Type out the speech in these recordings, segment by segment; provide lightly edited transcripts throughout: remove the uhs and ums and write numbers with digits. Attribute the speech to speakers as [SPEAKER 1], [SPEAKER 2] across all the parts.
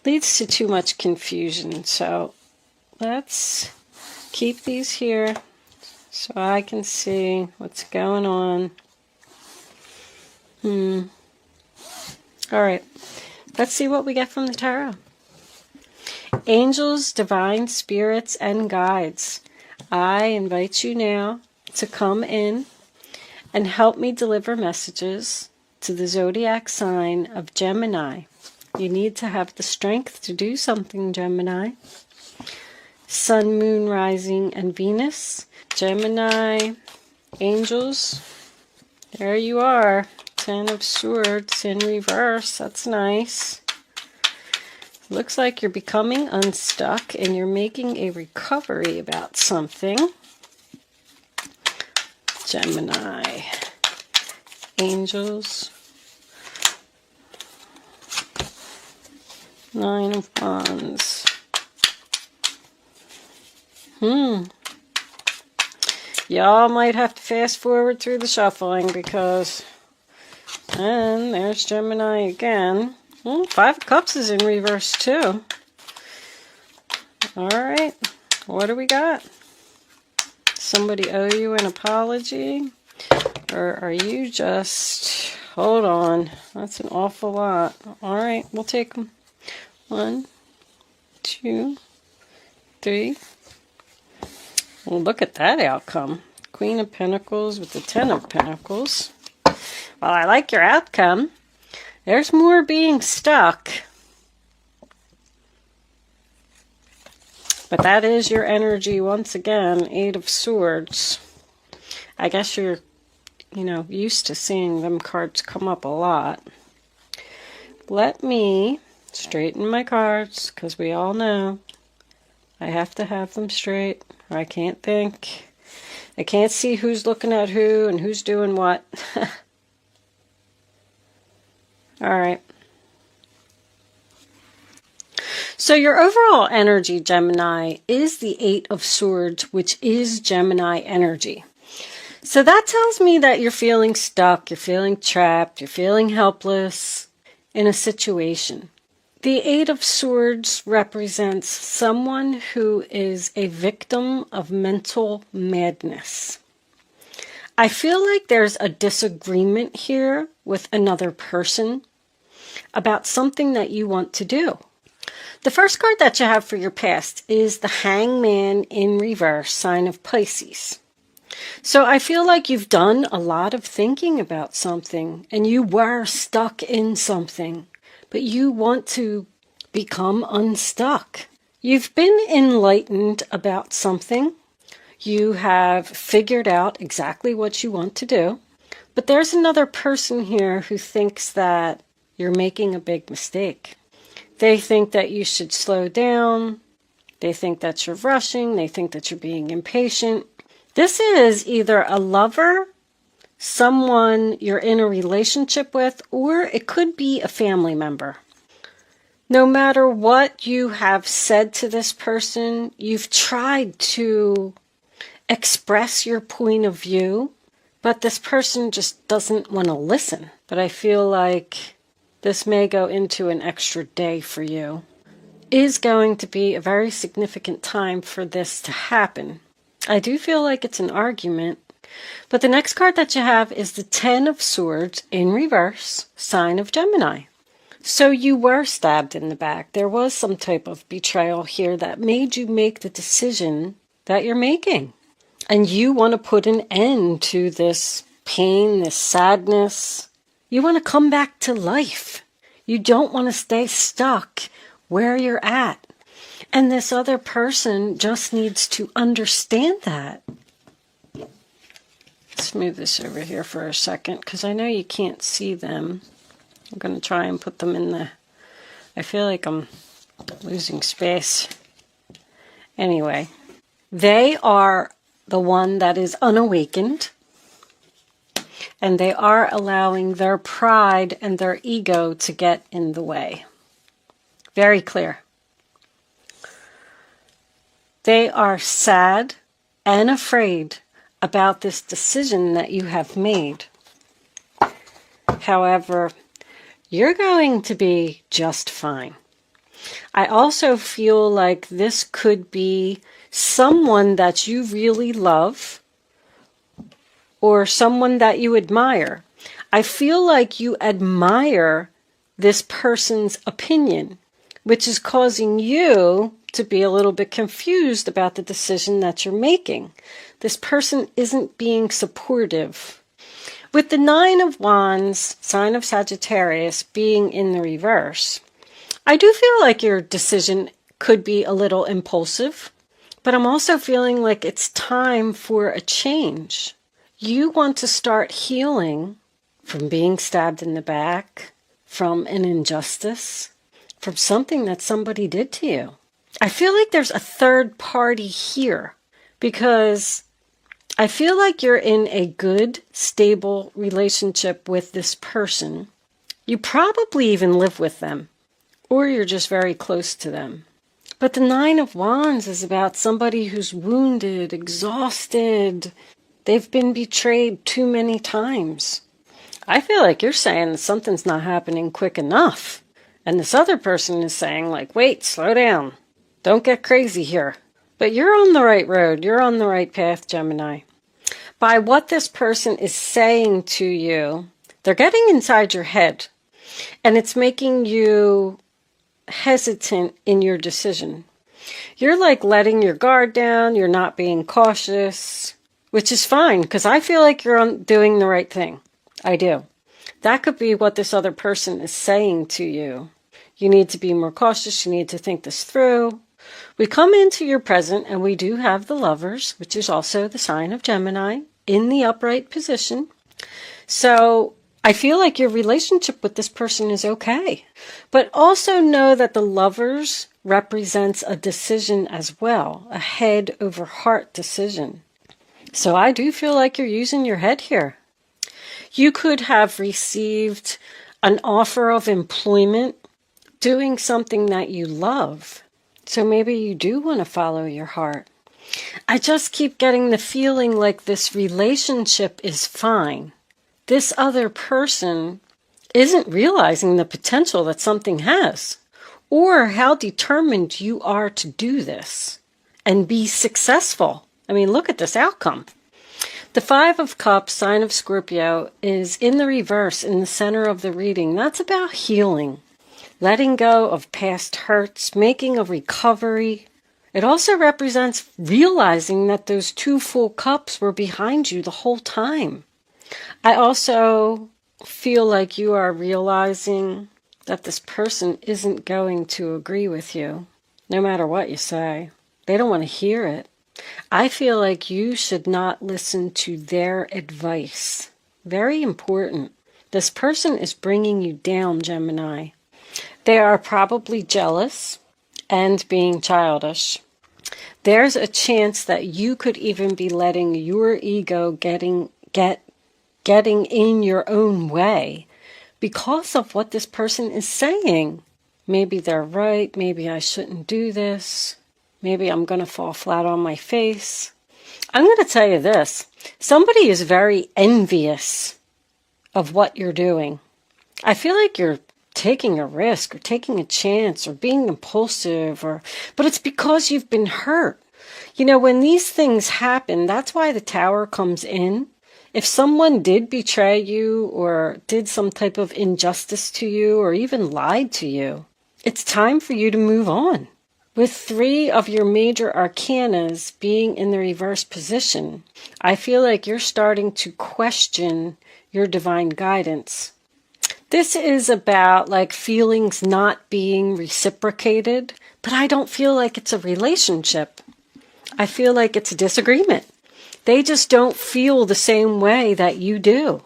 [SPEAKER 1] leads to too much confusion. So let's keep these here so I can see what's going on. All right, let's see what we get from the tarot. Angels, divine spirits, and guides, I invite you now to come in and help me deliver messages to the zodiac sign of Gemini. You need to have the strength to do something, Gemini. Sun, Moon, Rising, and Venus. Gemini, angels, there you are. 10 of Swords in reverse. That's nice. Looks like you're becoming unstuck and you're making a recovery about something. Gemini, angels, 9 of Wands. Y'all might have to fast forward through the shuffling because, and there's Gemini again. 5 of Cups is in reverse too. All right, what do we got? Somebody owe you an apology? Or are you just, hold on, that's an awful lot. All right, we'll take them. 1, 2, 3. Well, look at that outcome. Queen of Pentacles with the 10 of Pentacles. Well, I like your outcome. There's more being stuck. But that is your energy once again. 8 of Swords. I guess you're, used to seeing them cards come up a lot. Let me straighten my cards, because we all know I have to have them straight, or I can't think. I can't see who's looking at who and who's doing what. All right. So your overall energy, Gemini, is the 8 of Swords, which is Gemini energy. So that tells me that you're feeling stuck, you're feeling trapped, you're feeling helpless in a situation. The 8 of Swords represents someone who is a victim of mental madness. I feel like there's a disagreement here with another person about something that you want to do. The first card that you have for your past is the Hangman in reverse, sign of Pisces. So I feel like you've done a lot of thinking about something and you were stuck in something, but you want to become unstuck. You've been enlightened about something. You have figured out exactly what you want to do, but there's another person here who thinks that you're making a big mistake. They think that you should slow down. They think that you're rushing. They think that you're being impatient. This is either a lover, someone you're in a relationship with, or it could be a family member. No matter what you have said to this person, you've tried to express your point of view, but this person just doesn't want to listen. But I feel like this may go into an extra day for you. It is going to be a very significant time for this to happen. I do feel like it's an argument. But the next card that you have is the 10 of Swords in reverse, sign of Gemini. So you were stabbed in the back. There was some type of betrayal here that made you make the decision that you're making. And you want to put an end to this pain, this sadness. You want to come back to life. You don't want to stay stuck where you're at. And this other person just needs to understand that. Let's move this over here for a second because I know you can't see them. I'm going to try and put them in the... I feel like I'm losing space. Anyway, they are the one that is unawakened. And they are allowing their pride and their ego to get in the way. Very clear. They are sad and afraid about this decision that you have made. However, you're going to be just fine. I also feel like this could be someone that you really love or someone that you admire. I feel like you admire this person's opinion, which is causing you to be a little bit confused about the decision that you're making. This person isn't being supportive. With the Nine of Wands, sign of Sagittarius, being in the reverse, I do feel like your decision could be a little impulsive, but I'm also feeling like it's time for a change. You want to start healing from being stabbed in the back, from an injustice, from something that somebody did to you. I feel like there's a third party here because I feel like you're in a good, stable relationship with this person. You probably even live with them, or you're just very close to them. But the Nine of Wands is about somebody who's wounded, exhausted. They've been betrayed too many times. I feel like you're saying that something's not happening quick enough. And this other person is saying, like, wait, slow down. Don't get crazy here. But you're on the right road. You're on the right path, Gemini. By what this person is saying to you, they're getting inside your head. And it's making you hesitant in your decision. You're like letting your guard down. You're not being cautious, which is fine because I feel like you're doing the right thing. I do. That could be what this other person is saying to you. You need to be more cautious. You need to think this through. We come into your present and we do have the Lovers, which is also the sign of Gemini, in the upright position. So I feel like your relationship with this person is okay. But also know that the Lovers represents a decision as well, a head over heart decision. So I do feel like you're using your head here. You could have received an offer of employment doing something that you love. So maybe you do want to follow your heart. I just keep getting the feeling like this relationship is fine. This other person isn't realizing the potential that something has, or how determined you are to do this and be successful. I mean, look at this outcome. The Five of Cups, sign of Scorpio, is in the reverse in the center of the reading. That's about healing, letting go of past hurts, making a recovery. It also represents realizing that those two full cups were behind you the whole time. I also feel like you are realizing that this person isn't going to agree with you, no matter what you say. They don't want to hear it. I feel like you should not listen to their advice. Very important. This person is bringing you down, Gemini. They are probably jealous and being childish. There's a chance that you could even be letting your ego getting in your own way because of what this person is saying. Maybe they're right. Maybe I shouldn't do this. Maybe I'm going to fall flat on my face. I'm going to tell you this. Somebody is very envious of what you're doing. I feel like you're taking a risk or taking a chance or being impulsive, but it's because you've been hurt. You know, when these things happen, that's why the Tower comes in. If someone did betray you or did some type of injustice to you or even lied to you, it's time for you to move on. With three of your major arcanas being in the reverse position, I feel like you're starting to question your divine guidance. This is about like feelings not being reciprocated, but I don't feel like it's a relationship. I feel like it's a disagreement. They just don't feel the same way that you do.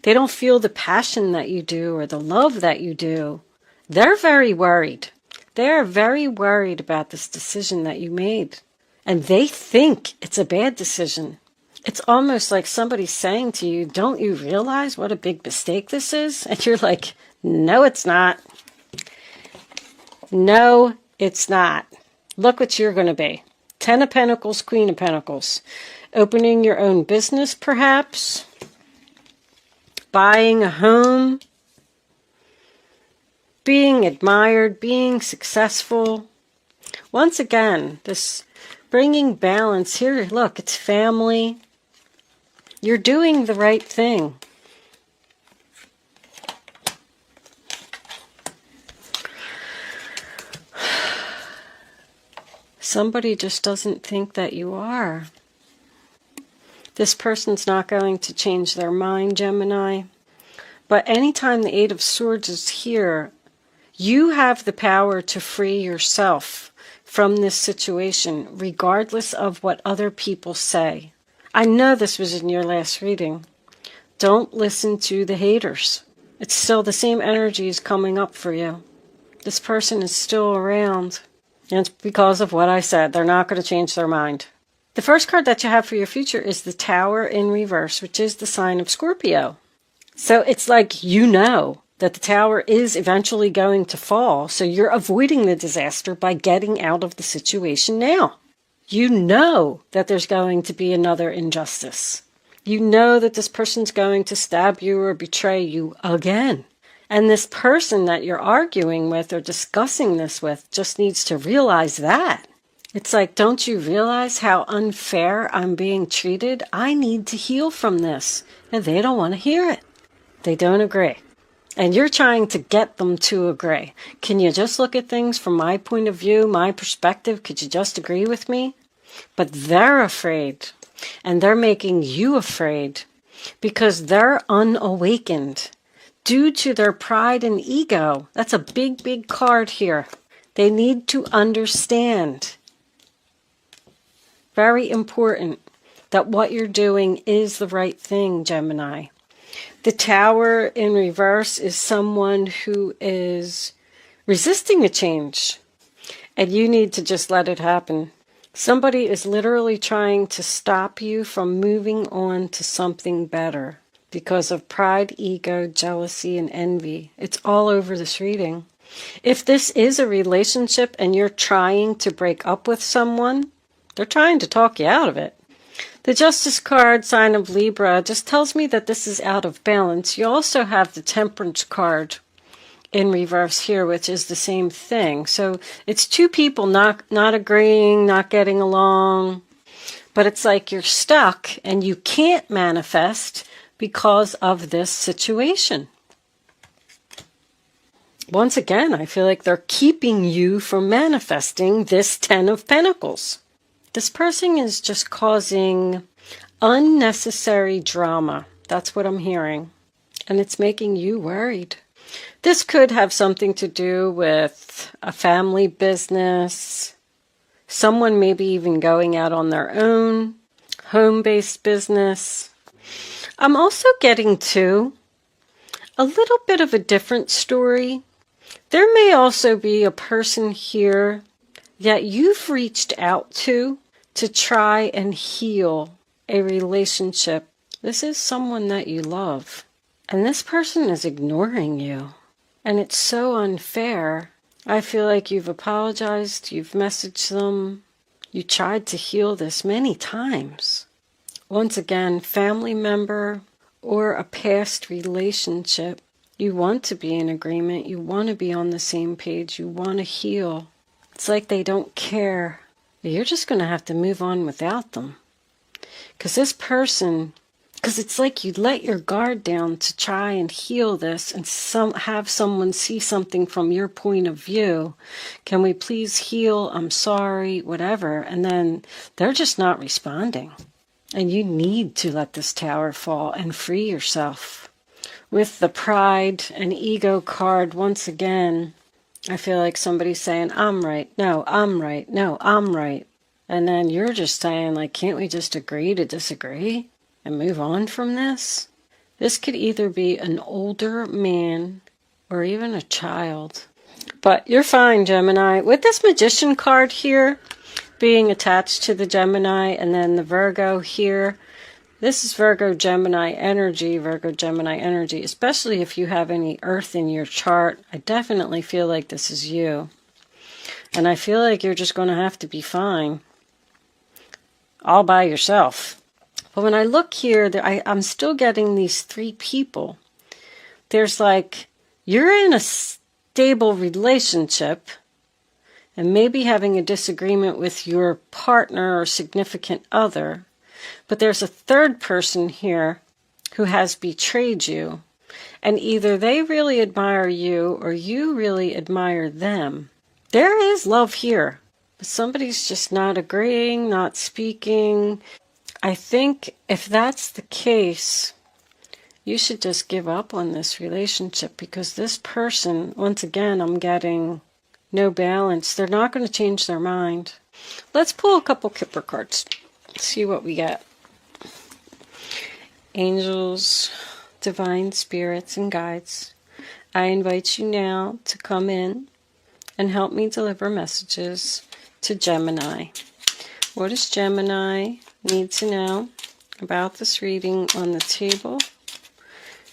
[SPEAKER 1] They don't feel the passion that you do or the love that you do. They're very worried. They're very worried about this decision that you made. And they think it's a bad decision. It's almost like somebody saying to you, don't you realize what a big mistake this is? And you're like, no, it's not. No, it's not. Look what you're going to be. 10 of Pentacles, Queen of Pentacles. Opening your own business, perhaps. Buying a home. being admired, being successful. Once again, this bringing balance here. Look, it's family. You're doing the right thing. Somebody just doesn't think that you are. This person's not going to change their mind, Gemini. But anytime the Eight of Swords is here, you have the power to free yourself from this situation, regardless of what other people say. I know this was in your last reading. Don't listen to the haters. It's still the same energy is coming up for you. This person is still around. And it's because of what I said. They're not going to change their mind. The first card that you have for your future is the Tower in reverse, which is the sign of Scorpio. So it's like you know that the tower is eventually going to fall, so you're avoiding the disaster by getting out of the situation now. You know that there's going to be another injustice. You know that this person's going to stab you or betray you again. And this person that you're arguing with or discussing this with just needs to realize that. It's like, don't you realize how unfair I'm being treated? I need to heal from this. And they don't want to hear it. They don't agree. And you're trying to get them to agree. Can you just look at things from my point of view, my perspective? Could you just agree with me? But they're afraid. And they're making you afraid because they're unawakened due to their pride and ego. That's a big, big card here. They need to understand. Very important that what you're doing is the right thing, Gemini. The Tower in reverse is someone who is resisting a change, and you need to just let it happen. Somebody is literally trying to stop you from moving on to something better because of pride, ego, jealousy, and envy. It's all over this reading. If this is a relationship and you're trying to break up with someone, they're trying to talk you out of it. The Justice card, sign of Libra, just tells me that this is out of balance. You also have the Temperance card in reverse here, which is the same thing. So it's two people not agreeing, not getting along. But it's like you're stuck and you can't manifest because of this situation. Once again, I feel like they're keeping you from manifesting this Ten of Pentacles. This person is just causing unnecessary drama. That's what I'm hearing. And it's making you worried. This could have something to do with a family business, someone maybe even going out on their own, home-based business. I'm also getting to a little bit of a different story. There may also be a person here that you've reached out to try and heal a relationship. This is someone that you love. And this person is ignoring you. And it's so unfair. I feel like you've apologized, you've messaged them, you tried to heal this many times. Once again, family member or a past relationship. You want to be in agreement, you want to be on the same page, you want to heal. It's like they don't care. You're just going to have to move on without them. Because this person, because it's like you let your guard down to try and heal this and have someone see something from your point of view. Can we please heal? I'm sorry, whatever. And then they're just not responding. And you need to let this tower fall and free yourself. With the pride and ego card, once again, I feel like somebody's saying, I'm right, no, I'm right, no, I'm right. And then you're just saying, like, can't we just agree to disagree and move on from this? This could either be an older man or even a child. But you're fine, Gemini. With this Magician card here being attached to the Gemini and then the Virgo here, this is Virgo Gemini energy, especially if you have any earth in your chart. I definitely feel like this is you. And I feel like you're just going to have to be fine all by yourself. But when I look here, I'm still getting these three people. There's like, you're in stable relationship and maybe having a disagreement with your partner or significant other, but there's a third person here who has betrayed you, and either they really admire you or you really admire them. There is love here, but somebody's just not agreeing, not speaking. I think if that's the case, you should just give up on this relationship, because this person, once again, I'm getting no balance. They're not going to change their mind. Let's pull a couple Kipper cards. See what we get. Angels, divine spirits, and guides, I invite you now to come in and help me deliver messages to Gemini. What does Gemini need to know about this reading on the table?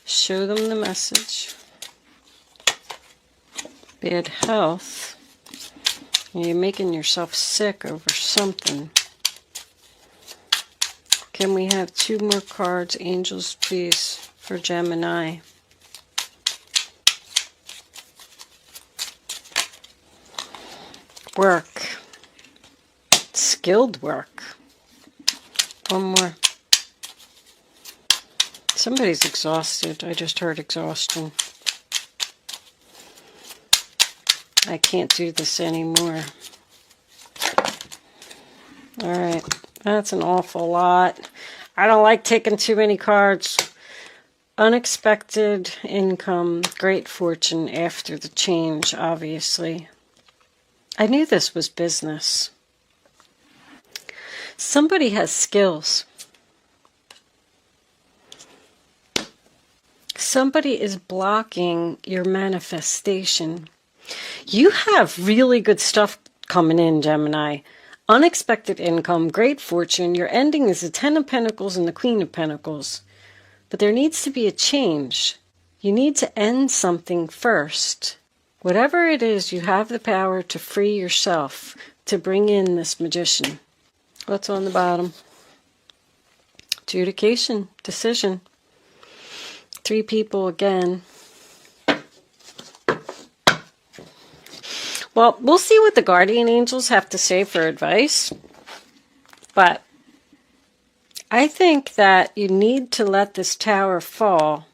[SPEAKER 1] Show them the message. Bad health. You're making yourself sick over something. Can we have 2 more cards, angels, please, for Gemini? Work. Skilled work. One more. Somebody's exhausted. I just heard exhaustion. I can't do this anymore. All right. That's an awful lot. I don't like taking too many cards. Unexpected income, great fortune after the change, obviously. I knew this was business. Somebody has skills. Somebody is blocking your manifestation. You have really good stuff coming in, Gemini. Unexpected income, great fortune. Your ending is the 10 of Pentacles and the Queen of Pentacles. But there needs to be a change. You need to end something first. Whatever it is, you have the power to free yourself, to bring in this magician. What's on the bottom? Adjudication, decision. 3 people again. Well, we'll see what the guardian angels have to say for advice. But I think that you need to let this tower fall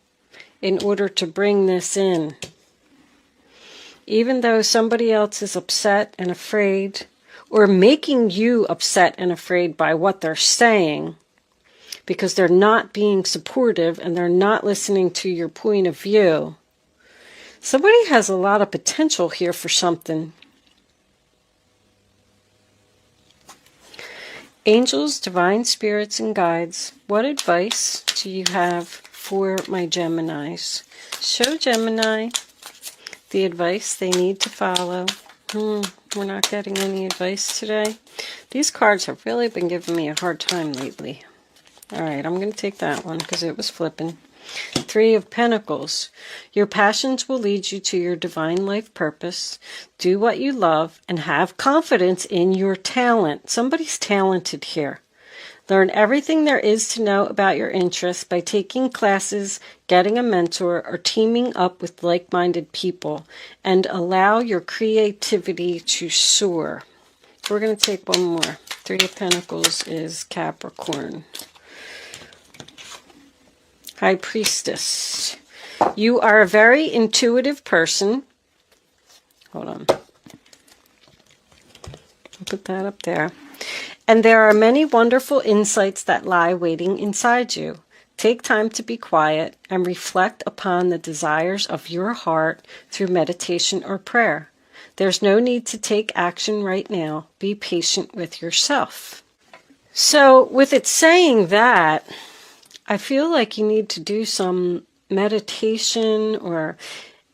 [SPEAKER 1] in order to bring this in. Even though somebody else is upset and afraid, or making you upset and afraid by what they're saying, because they're not being supportive and they're not listening to your point of view. Somebody has a lot of potential here for something. Angels, divine spirits, and guides, what advice do you have for my Geminis? Show Gemini the advice they need to follow. We're not getting any advice today. These cards have really been giving me a hard time lately. All right, I'm going to take that one because it was flipping. 3 of Pentacles. Your passions will lead you to your divine life purpose. Do what you love and have confidence in your talent. Somebody's talented here. Learn everything there is to know about your interests by taking classes, getting a mentor, or teaming up with like-minded people, and allow your creativity to soar. We're going to take one more. 3 of Pentacles is Capricorn. High Priestess. You are a very intuitive person. Hold on. I'll put that up there. And there are many wonderful insights that lie waiting inside you. Take time to be quiet and reflect upon the desires of your heart through meditation or prayer. There's no need to take action right now. Be patient with yourself. So with it saying that, I feel like you need to do some meditation or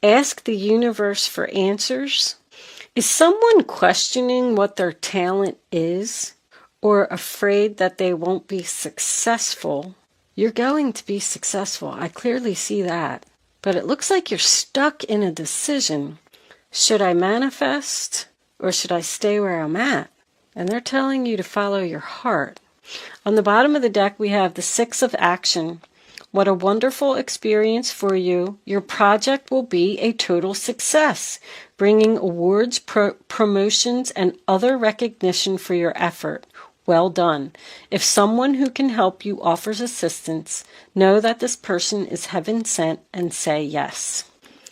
[SPEAKER 1] ask the universe for answers. Is someone questioning what their talent is or afraid that they won't be successful? You're going to be successful. I clearly see that. But it looks like you're stuck in a decision. Should I manifest or should I stay where I'm at? And they're telling you to follow your heart. On the bottom of the deck, we have the 6 of Action. What a wonderful experience for you. Your project will be a total success, bringing awards, promotions, and other recognition for your effort. Well done. If someone who can help you offers assistance, know that this person is heaven sent and say yes.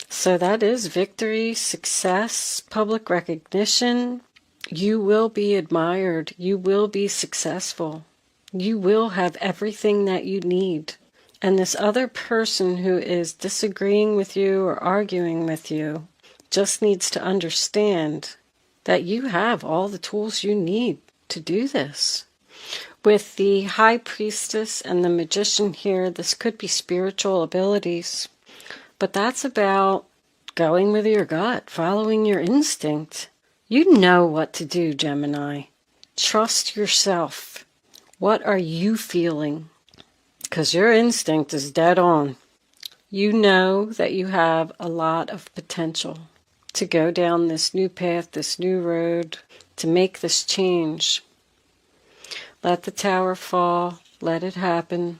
[SPEAKER 1] So that is victory, success, public recognition. You will be admired. You will be successful. You will have everything that you need. And this other person who is disagreeing with you or arguing with you just needs to understand that you have all the tools you need to do this. With the High Priestess and the Magician here, this could be spiritual abilities. But that's about going with your gut, following your instinct. You know what to do, Gemini. Trust yourself. What are you feeling? Because your instinct is dead on. You know that you have a lot of potential to go down this new path, this new road, to make this change. Let the tower fall. Let it happen.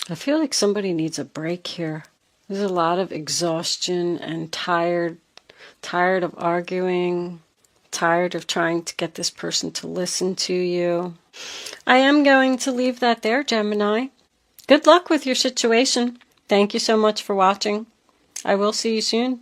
[SPEAKER 1] I feel like somebody needs a break here. There's a lot of exhaustion and tired of arguing, tired of trying to get this person to listen to you. I am going to leave that there, Gemini. Good luck with your situation. Thank you so much for watching. I will see you soon.